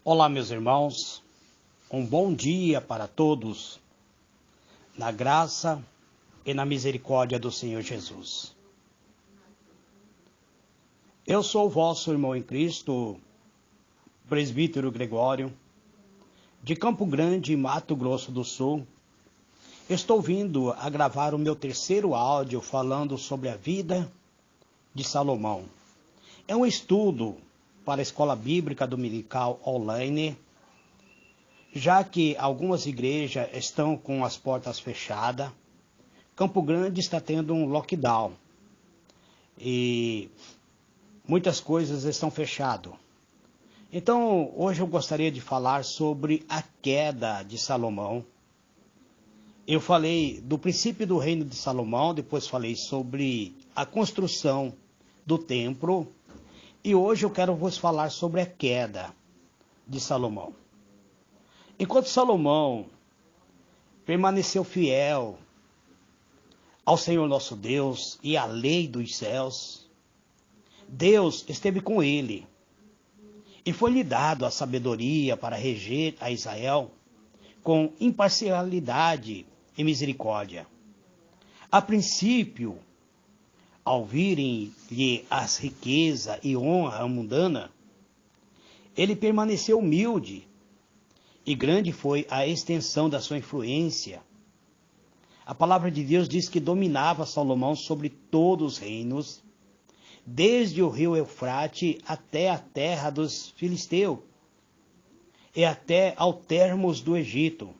Olá, meus irmãos, um bom dia para todos, na graça e na misericórdia do Senhor Jesus. Eu sou o vosso irmão em Cristo, presbítero Gregório, de Campo Grande, Mato Grosso do Sul. Estou vindo a gravar o meu terceiro áudio falando sobre a vida de Salomão. É um estudo para a Escola Bíblica Dominical online, já que algumas igrejas estão com as portas fechadas. Campo Grande está tendo um lockdown e muitas coisas estão fechadas. Então, hoje eu gostaria de falar sobre a queda de Salomão. Eu falei do princípio do reino de Salomão, depois falei sobre a construção do templo, e hoje eu quero vos falar sobre a queda de Salomão. Enquanto Salomão permaneceu fiel ao Senhor nosso Deus e à lei dos céus, Deus esteve com ele e foi-lhe dado a sabedoria para reger a Israel com imparcialidade e misericórdia. A princípio, ao virem-lhe as riquezas e honra mundana, ele permaneceu humilde e grande foi a extensão da sua influência. A palavra de Deus diz que dominava Salomão sobre todos os reinos, desde o rio Eufrate até a terra dos filisteus e até ao termos do Egito.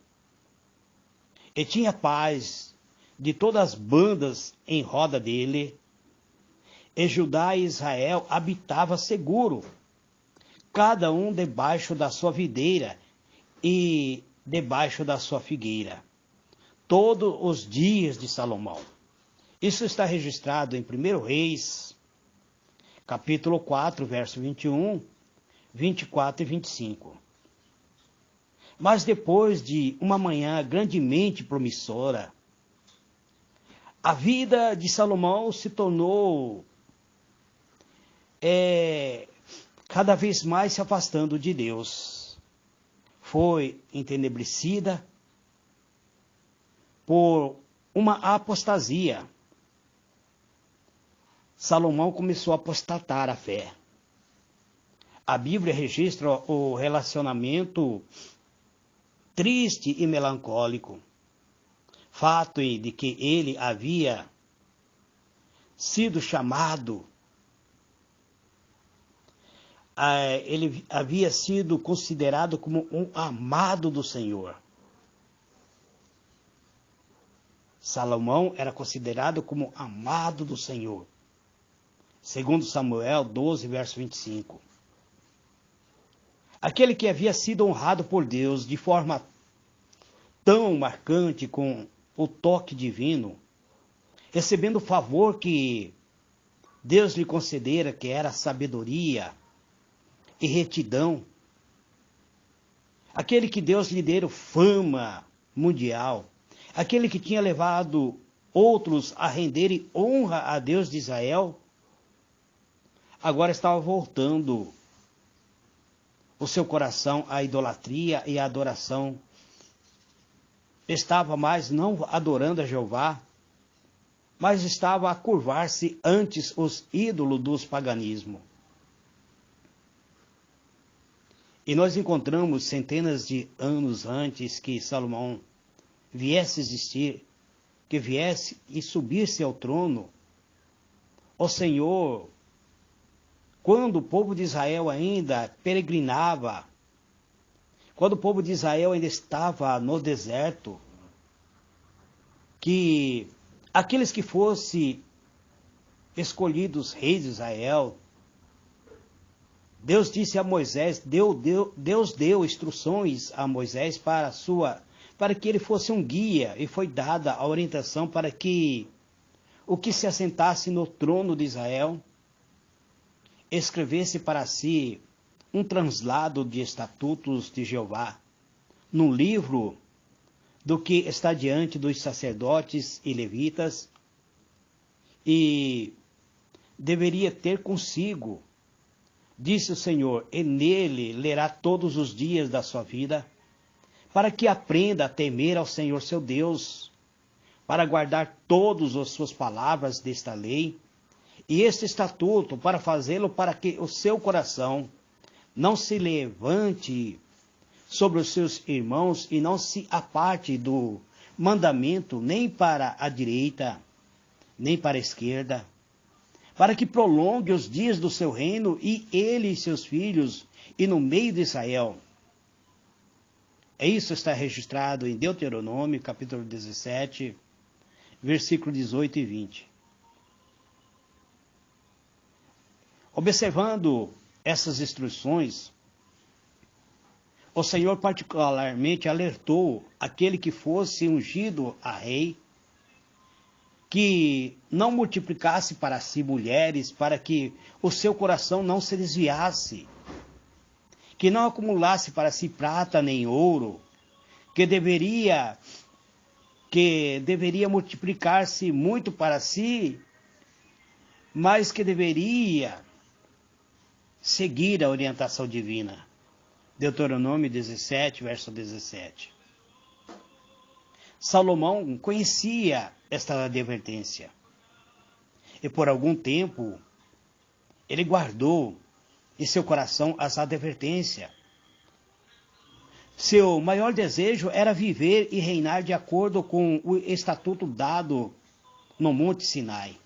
E tinha paz de todas as bandas em roda dele, e Judá e Israel habitava seguro, cada um debaixo da sua videira e debaixo da sua figueira, todos os dias de Salomão. Isso está registrado em 1 Reis, capítulo 4, verso 21, 24 e 25. Mas depois de uma manhã grandemente promissora, a vida de Salomão se tornou cada vez mais se afastando de Deus. Foi entenebrecida por uma apostasia. Salomão começou a apostatar a fé. A Bíblia registra o relacionamento triste e melancólico. Fato de que ele havia sido chamado, ele havia sido considerado como um amado do Senhor. Salomão era considerado como amado do Senhor. Segundo Samuel 12, verso 25. Aquele que havia sido honrado por Deus de forma tão marcante com o toque divino, recebendo o favor que Deus lhe concedera, que era sabedoria e retidão. Aquele que Deus lhe dera fama mundial. Aquele que tinha levado outros a renderem honra a Deus de Israel, agora estava voltando o seu coração à idolatria e à adoração. Estava mais não adorando a Jeová, mas estava a curvar-se antes os ídolos dos paganismos. E nós encontramos centenas de anos antes que Salomão viesse existir, que viesse e subisse ao trono, o Senhor, quando o povo de Israel ainda peregrinava, quando o povo de Israel ainda estava no deserto, que aqueles que fossem escolhidos reis de Israel, Deus disse a Moisés, Deus deu instruções a Moisés para que ele fosse um guia, e foi dada a orientação para que o que se assentasse no trono de Israel escrevesse para si um translado de estatutos de Jeová, num livro do que está diante dos sacerdotes e levitas, e deveria ter consigo Disse o Senhor, e nele lerá todos os dias da sua vida, para que aprenda a temer ao Senhor seu Deus, para guardar todas as suas palavras desta lei, e este estatuto, para fazê-lo para que o seu coração não se levante sobre os seus irmãos e não se aparte do mandamento nem para a direita, nem para a esquerda, para que prolongue os dias do seu reino e ele e seus filhos e no meio de Israel. Isso está registrado em Deuteronômio, capítulo 17, versículo 18 e 20. Observando essas instruções, o Senhor particularmente alertou aquele que fosse ungido a rei, que não multiplicasse para si mulheres, para que o seu coração não se desviasse, que não acumulasse para si prata nem ouro, que deveria multiplicar-se muito para si, mas que deveria seguir a orientação divina. Deuteronômio 17, verso 17. Salomão conhecia esta advertência. E por algum tempo, ele guardou em seu coração as advertências. Seu maior desejo era viver e reinar de acordo com o estatuto dado no Monte Sinai.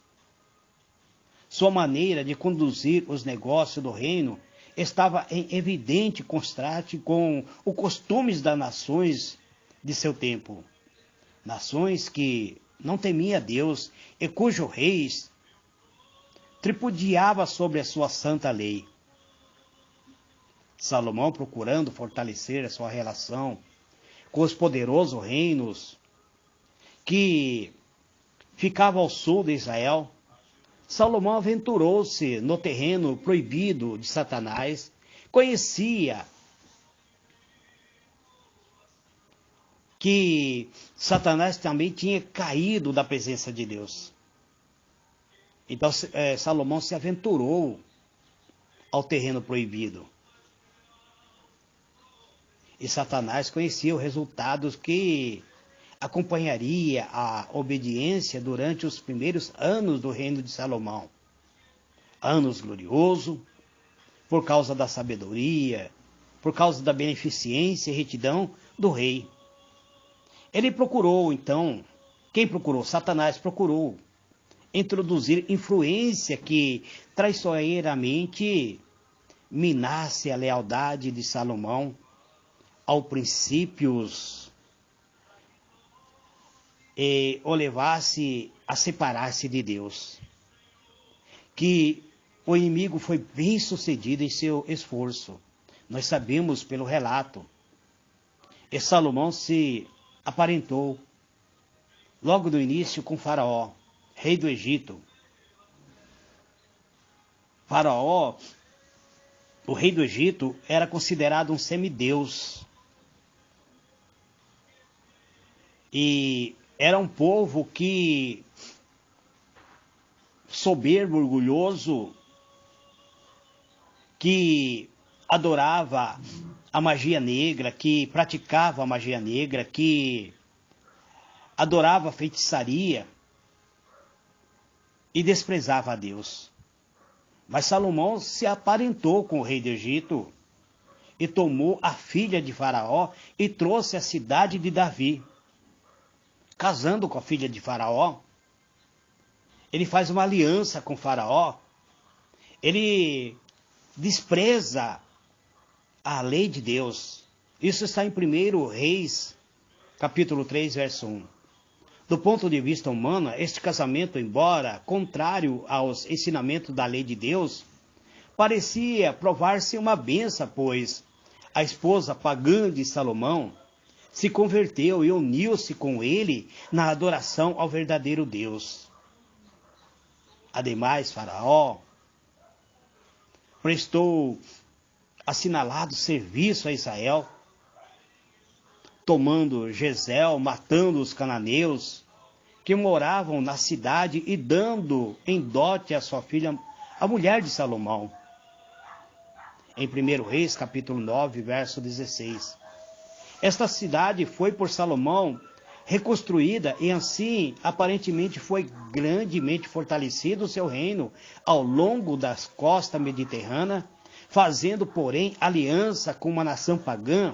Sua maneira de conduzir os negócios do reino estava em evidente contraste com os costumes das nações de seu tempo. Nações que não temiam a Deus e cujos reis tripudiavam sobre a sua santa lei. Salomão, procurando fortalecer a sua relação com os poderosos reinos que ficavam ao sul de Israel, Salomão aventurou-se no terreno proibido de Satanás, conhecia que Satanás também tinha caído da presença de Deus. Então Salomão se aventurou ao terreno proibido. E Satanás conhecia os resultados que acompanharia a obediência durante os primeiros anos do reino de Salomão. Anos gloriosos, por causa da sabedoria, por causa da beneficência e retidão do rei. Ele procurou, então, quem procurou? Satanás procurou introduzir influência que traiçoeiramente minasse a lealdade de Salomão aos princípios e o levasse a separar-se de Deus. Que o inimigo foi bem sucedido em seu esforço. Nós sabemos pelo relato. E Salomão se aparentou logo no início com Faraó, rei do Egito. Faraó, o rei do Egito, era considerado um semideus. E era um povo que, soberbo, orgulhoso, que adorava a magia negra, que praticava a magia negra, que adorava a feitiçaria e desprezava a Deus. Mas Salomão se aparentou com o rei do Egito e tomou a filha de Faraó e trouxe a cidade de Davi. Casando com a filha de Faraó, ele faz uma aliança com Faraó, ele despreza a lei de Deus. Isso está em 1 Reis, capítulo 3, verso 1. Do ponto de vista humano, este casamento, embora contrário aos ensinamentos da lei de Deus, parecia provar-se uma bênção, pois a esposa pagã de Salomão se converteu e uniu-se com ele na adoração ao verdadeiro Deus. Ademais, Faraó prestou assinalado serviço a Israel, tomando Jezreel, matando os cananeus que moravam na cidade e dando em dote a sua filha, a mulher de Salomão. em 1 Reis, capítulo 9, verso 16. Esta cidade foi por Salomão reconstruída e assim aparentemente foi grandemente fortalecido o seu reino ao longo das costas mediterrâneas, fazendo, porém, aliança com uma nação pagã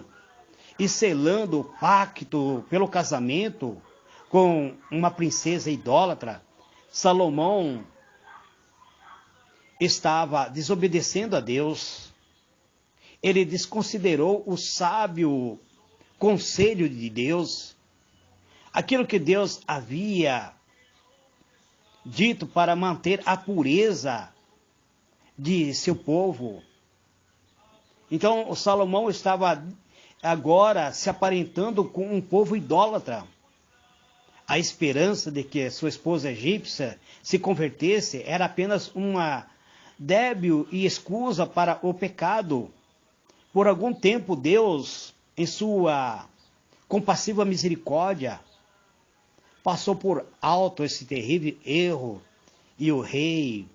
e selando o pacto pelo casamento com uma princesa idólatra. Salomão estava desobedecendo a Deus. Ele desconsiderou o sábio conselho de Deus, aquilo que Deus havia dito para manter a pureza de seu povo. Então, o Salomão estava agora se aparentando com um povo idólatra. A esperança de que sua esposa egípcia se convertesse era apenas uma débil e escusa para o pecado. Por algum tempo, Deus, em sua compassiva misericórdia, passou por alto esse terrível erro e o rei,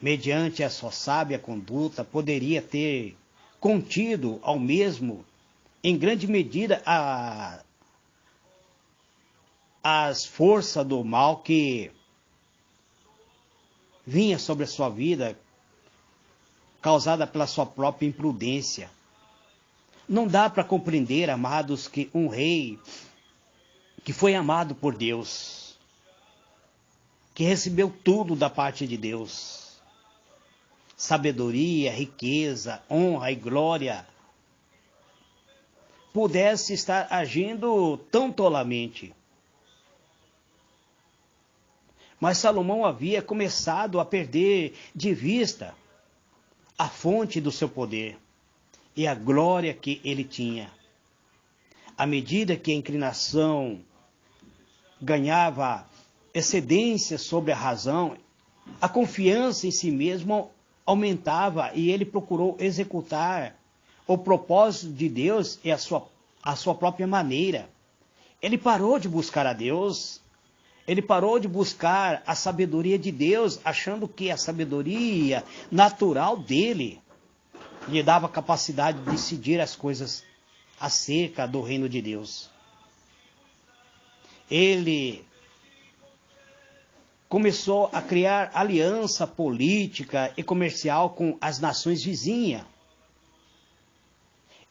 mediante a sua sábia conduta, poderia ter contido ao mesmo, em grande medida, as forças do mal que vinha sobre a sua vida, causada pela sua própria imprudência. Não dá para compreender, amados, que um rei que foi amado por Deus, que recebeu tudo da parte de Deus, sabedoria, riqueza, honra e glória, pudesse estar agindo tão tolamente. Mas Salomão havia começado a perder de vista a fonte do seu poder e a glória que ele tinha. À medida que a inclinação ganhava excedência sobre a razão, a confiança em si mesmo aumentava e ele procurou executar o propósito de Deus e a sua própria maneira. Ele parou de buscar a Deus. Ele parou de buscar a sabedoria de Deus, achando que a sabedoria natural dele lhe dava capacidade de decidir as coisas acerca do reino de Deus. Ele começou a criar aliança política e comercial com as nações vizinhas.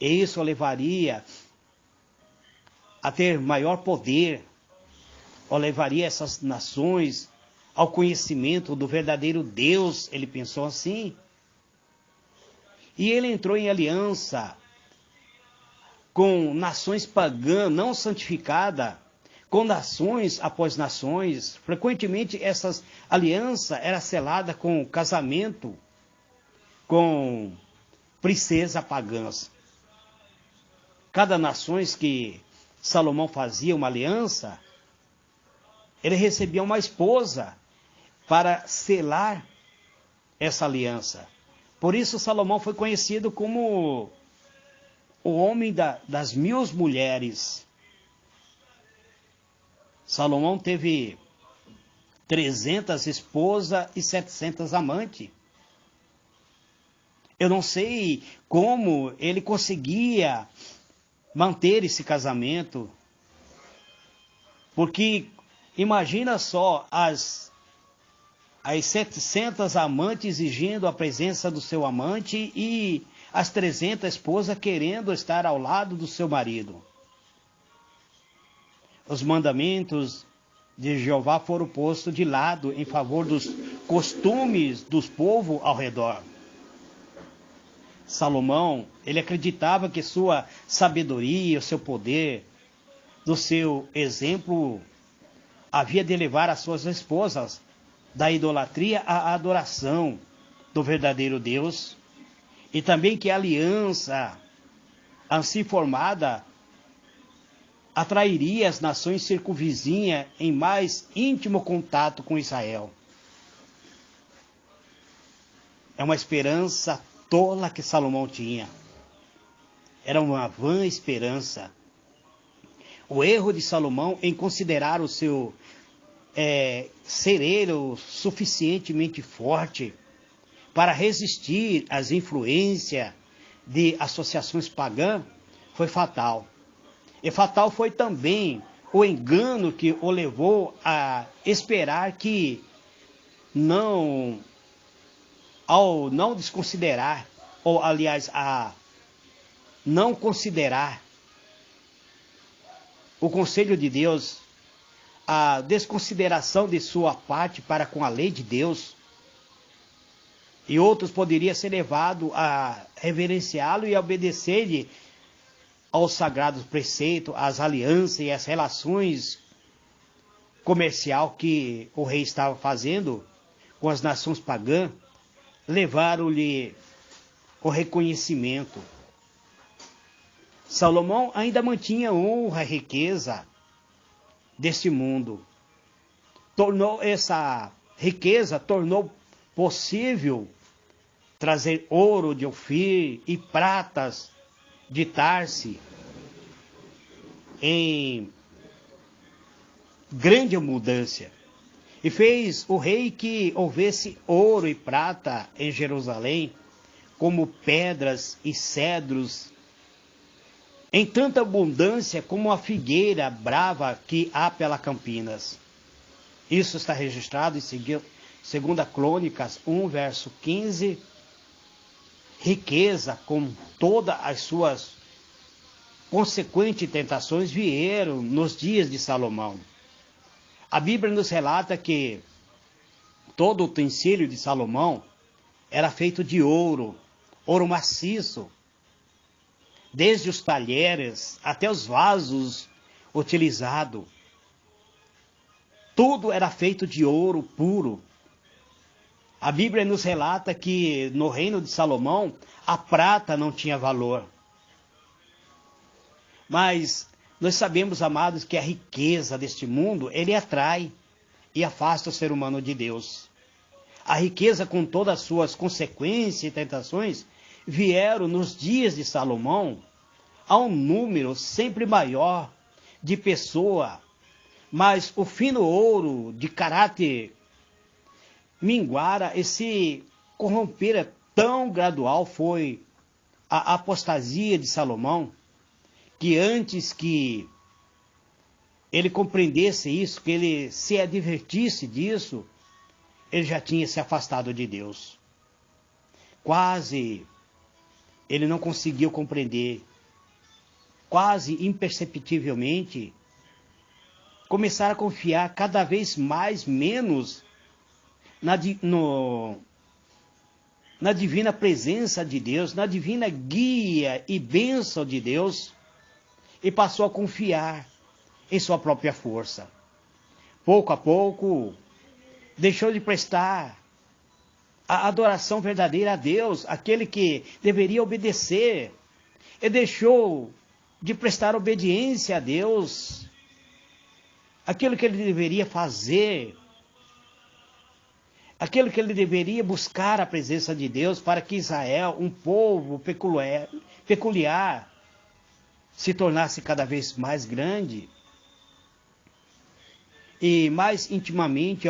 E isso levaria a ter maior poder, ou levaria essas nações ao conhecimento do verdadeiro Deus, ele pensou assim. E ele entrou em aliança com nações pagãs, não santificadas, com nações após nações. Frequentemente essas alianças eram seladas com casamento com princesas pagãs. Cada nação que Salomão fazia uma aliança, ele recebia uma esposa para selar essa aliança. Por isso Salomão foi conhecido como o homem das 1000 mulheres. Salomão teve 300 esposas e 700 amantes. Eu não sei como ele conseguia manter esse casamento, porque imagina só as 700 amantes exigindo a presença do seu amante e as 300 esposas querendo estar ao lado do seu marido. Os mandamentos de Jeová foram postos de lado em favor dos costumes dos povos ao redor. Salomão, ele acreditava que sua sabedoria, o seu poder, do seu exemplo, havia de levar as suas esposas da idolatria à adoração do verdadeiro Deus, e também que a aliança assim formada atrairia as nações circunvizinhas em mais íntimo contato com Israel. É uma esperança tola que Salomão tinha. Era uma vã esperança. O erro de Salomão em considerar o seu ser ele o suficientemente forte para resistir às influências de associações pagãs foi fatal. E fatal foi também o engano que o levou a esperar que ao não desconsiderar, ou aliás, a não considerar o conselho de Deus, a desconsideração de sua parte para com a lei de Deus, e outros poderiam ser levados a reverenciá-lo e a obedecer-lhe aos sagrados preceitos, às alianças e às relações comercial que o rei estava fazendo com as nações pagãs, levaram-lhe o reconhecimento. Salomão ainda mantinha honra e riqueza deste mundo. Essa riqueza tornou possível trazer ouro de Ofir e pratas de Tarse em grande abundância. E fez o rei que houvesse ouro e prata em Jerusalém, como pedras e cedros, em tanta abundância como a figueira brava que há pela Campinas. Isso está registrado em 2 Crônicas 1, verso 15. Riqueza, com todas as suas consequentes tentações, vieram nos dias de Salomão. A Bíblia nos relata que todo o utensílio de Salomão era feito de ouro, ouro maciço, desde os talheres até os vasos utilizados. Tudo era feito de ouro puro. A Bíblia nos relata que no reino de Salomão a prata não tinha valor. Mas nós sabemos, amados, que a riqueza deste mundo, ele atrai e afasta o ser humano de Deus. A riqueza, com todas as suas consequências e tentações, vieram nos dias de Salomão a um número sempre maior de pessoas, mas o fino ouro de caráter minguara e se corrompera tão gradual foi a apostasia de Salomão, que antes que ele compreendesse isso, que ele se advertisse disso, ele já tinha se afastado de Deus. Quase ele não conseguiu compreender, quase imperceptivelmente, começar a confiar cada vez menos na divina presença de Deus, na divina guia e bênção de Deus, e passou a confiar em sua própria força. Pouco a pouco, deixou de prestar a adoração verdadeira a Deus, aquele que deveria obedecer, e deixou de prestar obediência a Deus, aquilo que ele deveria fazer, aquilo que ele deveria buscar a presença de Deus para que Israel, um povo peculiar, se tornasse cada vez mais grande e mais intimamente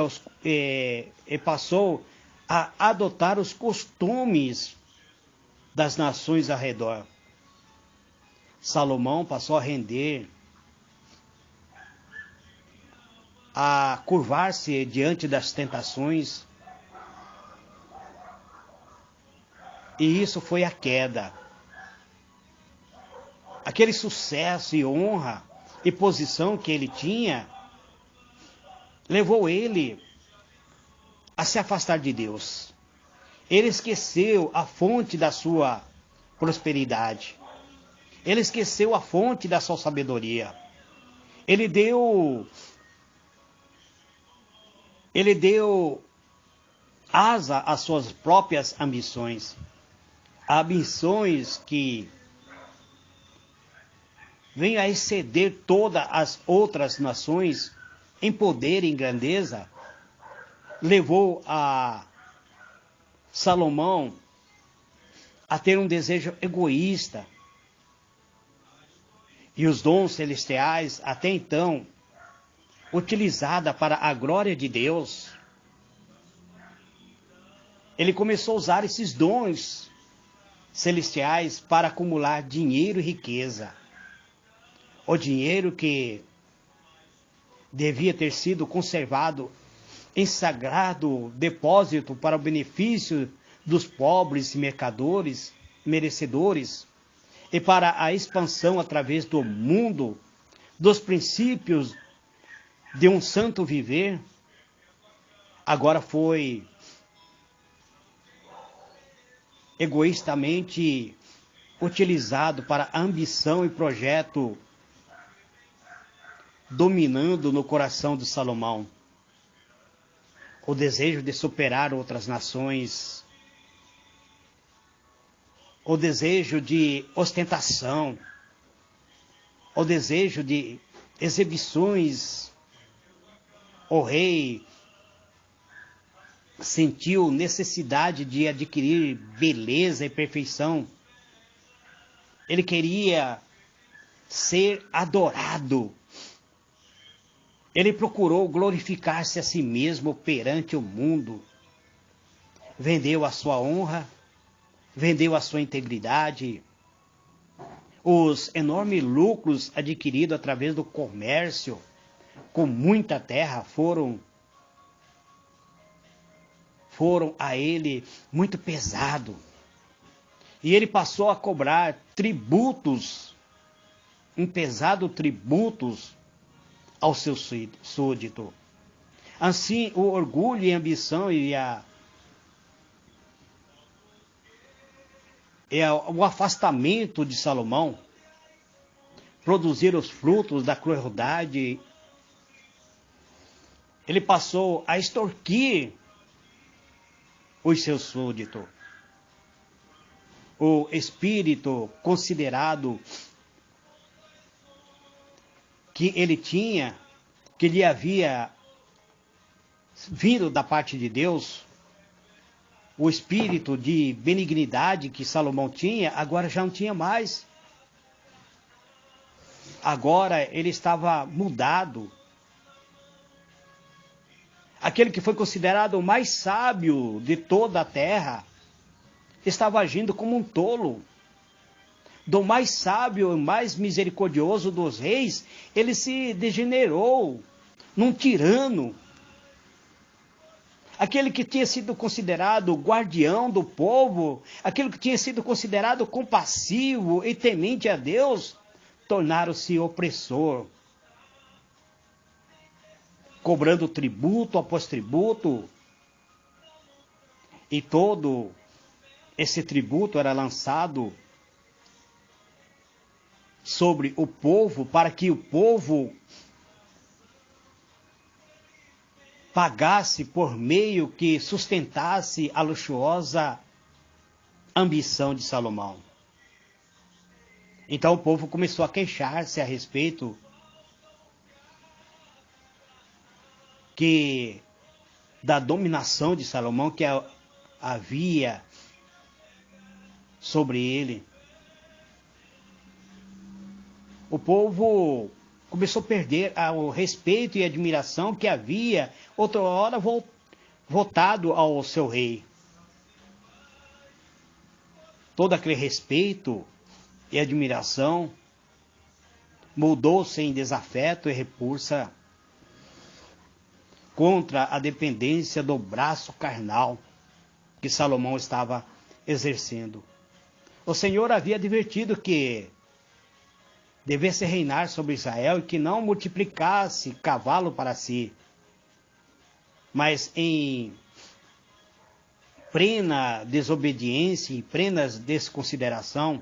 passou a adotar os costumes das nações ao redor. Salomão passou a render, a curvar-se diante das tentações, e isso foi a queda. Aquele sucesso e honra e posição que ele tinha levou ele a se afastar de Deus. Ele esqueceu a fonte da sua prosperidade. Ele esqueceu a fonte da sua sabedoria. Ele deu asa às suas próprias ambições. Ambições que venham a exceder todas as outras nações em poder e em grandeza, levou a Salomão a ter um desejo egoísta. E os dons celestiais, até então, utilizados para a glória de Deus, ele começou a usar esses dons celestiais para acumular dinheiro e riqueza. O dinheiro que devia ter sido conservado em sagrado depósito para o benefício dos pobres e mercadores, merecedores, e para a expansão através do mundo dos princípios de um santo viver, agora foi egoístamente utilizado para ambição e projeto, dominando no coração de Salomão o desejo de superar outras nações, o desejo de ostentação, o desejo de exibições. O rei sentiu necessidade de adquirir beleza e perfeição. Ele queria ser adorado. Ele procurou glorificar-se a si mesmo perante o mundo. Vendeu a sua honra, vendeu a sua integridade. Os enormes lucros adquiridos através do comércio com muita terra foram a ele muito pesado. E ele passou a cobrar tributos, um pesado tributos ao seu súdito. Assim, o orgulho e a ambição o afastamento de Salomão produziram os frutos da crueldade. Ele passou a extorquir os seus súditos. O espírito considerado que ele tinha, que lhe havia vindo da parte de Deus, o espírito de benignidade que Salomão tinha, agora já não tinha mais. Agora ele estava mudado. Aquele que foi considerado o mais sábio de toda a terra, estava agindo como um tolo. Do mais sábio e mais misericordioso dos reis, ele se degenerou num tirano. Aquele que tinha sido considerado guardião do povo, aquele que tinha sido considerado compassivo e temente a Deus, tornaram-se opressor, cobrando tributo após tributo, e todo esse tributo era lançado sobre o povo, para que o povo pagasse por meio que sustentasse a luxuosa ambição de Salomão. Então o povo começou a queixar-se a respeito da dominação de Salomão que havia sobre ele. O povo começou a perder o respeito e a admiração que havia outra hora votado ao seu rei. Todo aquele respeito e admiração mudou-se em desafeto e repulsa contra a dependência do braço carnal que Salomão estava exercendo. O Senhor havia advertido que devesse reinar sobre Israel e que não multiplicasse cavalo para si. Mas em plena desobediência, em plena desconsideração,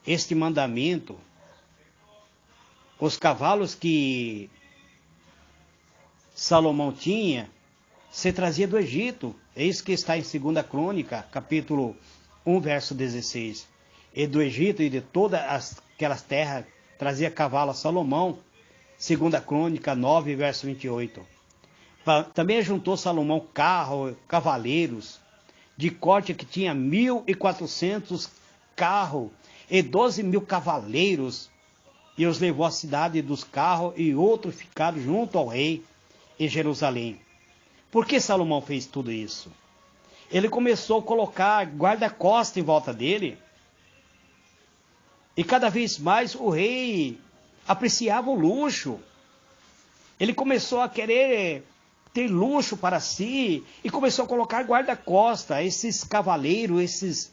este mandamento, os cavalos que Salomão tinha, se trazia do Egito. Eis que está em 2 Crônica, capítulo 1, verso 16. E do Egito e de todas aquelas terras trazia cavalo a Salomão. 2 Crônica 9, verso 28. Também juntou Salomão cavaleiros, de corte que tinha 1.400 carros e 12.000 cavaleiros, e os levou à cidade dos carros, e outros ficaram junto ao rei em Jerusalém. Por que Salomão fez tudo isso? Ele começou a colocar guarda-costas em volta dele. E cada vez mais o rei apreciava o luxo. Ele começou a querer ter luxo para si e começou a colocar guarda-costas, esses cavaleiros, esses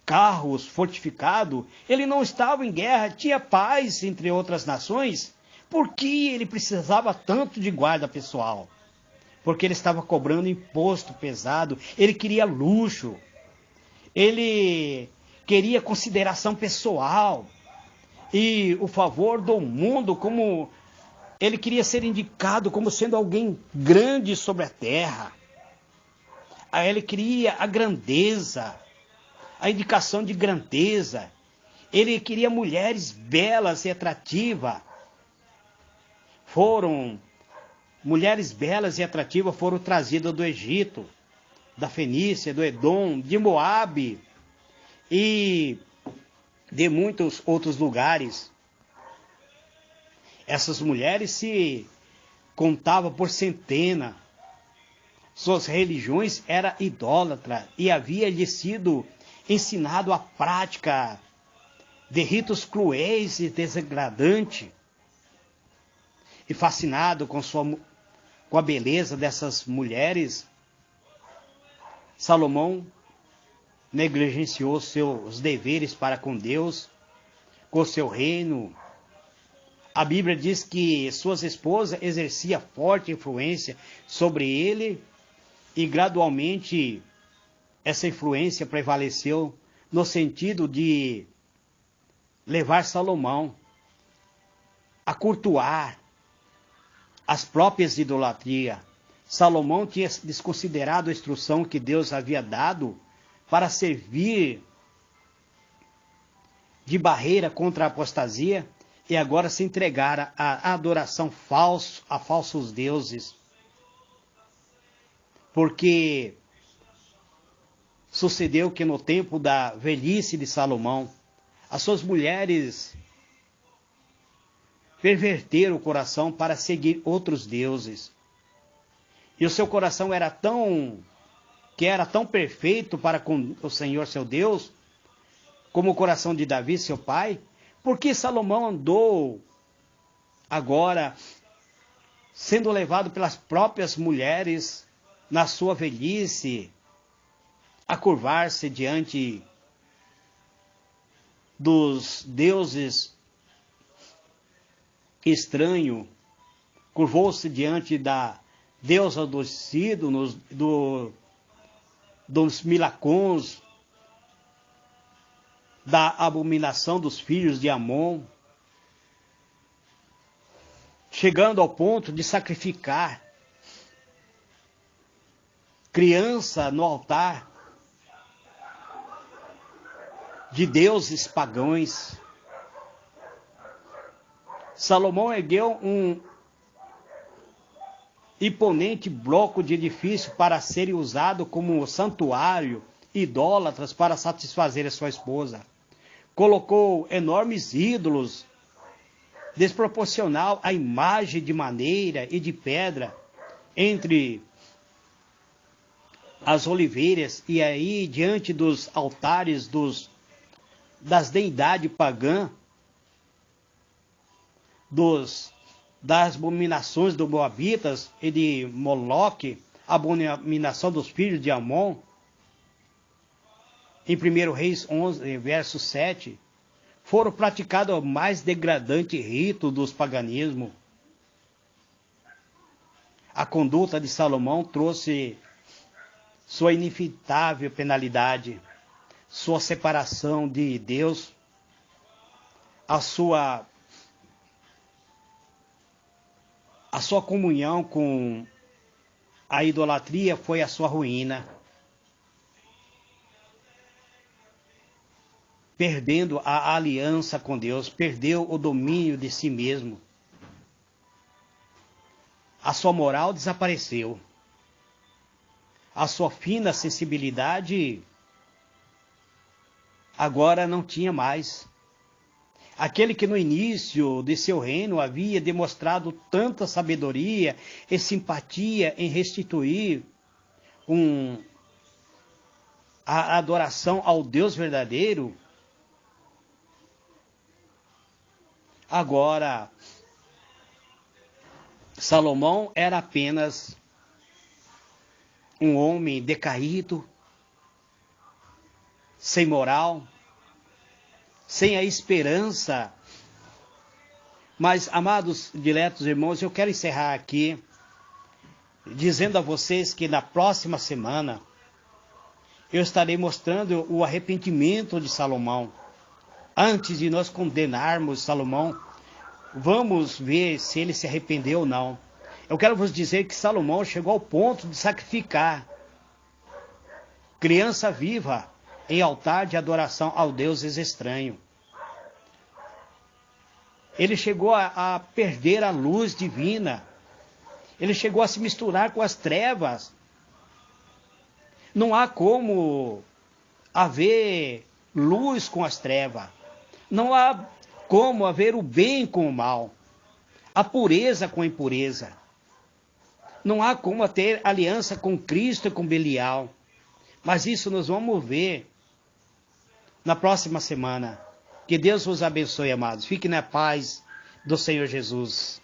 carros fortificados. Ele não estava em guerra, tinha paz entre outras nações. Por que ele precisava tanto de guarda pessoal? Porque ele estava cobrando imposto pesado, ele queria luxo, ele queria consideração pessoal e o favor do mundo, como ele queria ser indicado como sendo alguém grande sobre a terra. Aí ele queria a grandeza, a indicação de grandeza. Ele queria mulheres belas e atrativas. Mulheres belas e atrativas foram trazidas do Egito, da Fenícia, do Edom, de Moabe e de muitos outros lugares. Essas mulheres se contavam por centena. Suas religiões eram idólatras e havia-lhe sido ensinado a prática de ritos cruéis e desagradantes. E fascinado com a beleza dessas mulheres, Salomão negligenciou seus deveres para com Deus, com seu reino. A Bíblia diz que suas esposas exerciam forte influência sobre ele e gradualmente essa influência prevaleceu no sentido de levar Salomão a cultuar as próprias idolatrias. Salomão tinha desconsiderado a instrução que Deus havia dado para servir de barreira contra a apostasia e agora se entregara à adoração a falsos deuses. Porque sucedeu que no tempo da velhice de Salomão, as suas mulheres perverteram o coração para seguir outros deuses. E o seu coração era tão perfeito para com o Senhor seu Deus, como o coração de Davi, seu pai, porque Salomão andou agora sendo levado pelas próprias mulheres na sua velhice a curvar-se diante dos deuses estranhos, curvou-se diante da deusa dos ídolos, dos milacons, da abominação dos filhos de Amon, chegando ao ponto de sacrificar criança no altar de deuses pagãos. Salomão ergueu um imponente bloco de edifício para ser usado como santuário idólatras para satisfazer a sua esposa. Colocou enormes ídolos, desproporcional à imagem de madeira e de pedra, entre as oliveiras, e aí diante dos altares das deidades pagãs, das abominações dos Moabitas e de Moloque, a abominação dos filhos de Amon. Em 1 Reis 11, verso 7, foram praticados o mais degradante rito dos paganismos. A conduta de Salomão trouxe sua inevitável penalidade, sua separação de Deus, a sua comunhão com a idolatria foi a sua ruína. Perdendo a aliança com Deus, perdeu o domínio de si mesmo. A sua moral desapareceu. A sua fina sensibilidade agora não tinha mais. Aquele que no início de seu reino havia demonstrado tanta sabedoria e simpatia em restituir um a adoração ao Deus verdadeiro, agora Salomão era apenas um homem decaído, sem moral, sem a esperança. Mas, amados, diletos irmãos, eu quero encerrar aqui dizendo a vocês que na próxima semana eu estarei mostrando o arrependimento de Salomão. Antes de nós condenarmos Salomão, vamos ver se ele se arrependeu ou não. Eu quero vos dizer que Salomão chegou ao ponto de sacrificar criança viva em altar de adoração ao deuses estranhos. Ele chegou a perder a luz divina. Ele chegou a se misturar com as trevas. Não há como haver luz com as trevas. Não há como haver o bem com o mal. A pureza com a impureza. Não há como ter aliança com Cristo e com Belial. Mas isso nós vamos ver na próxima semana. Que Deus vos abençoe, amados. Fique na paz do Senhor Jesus.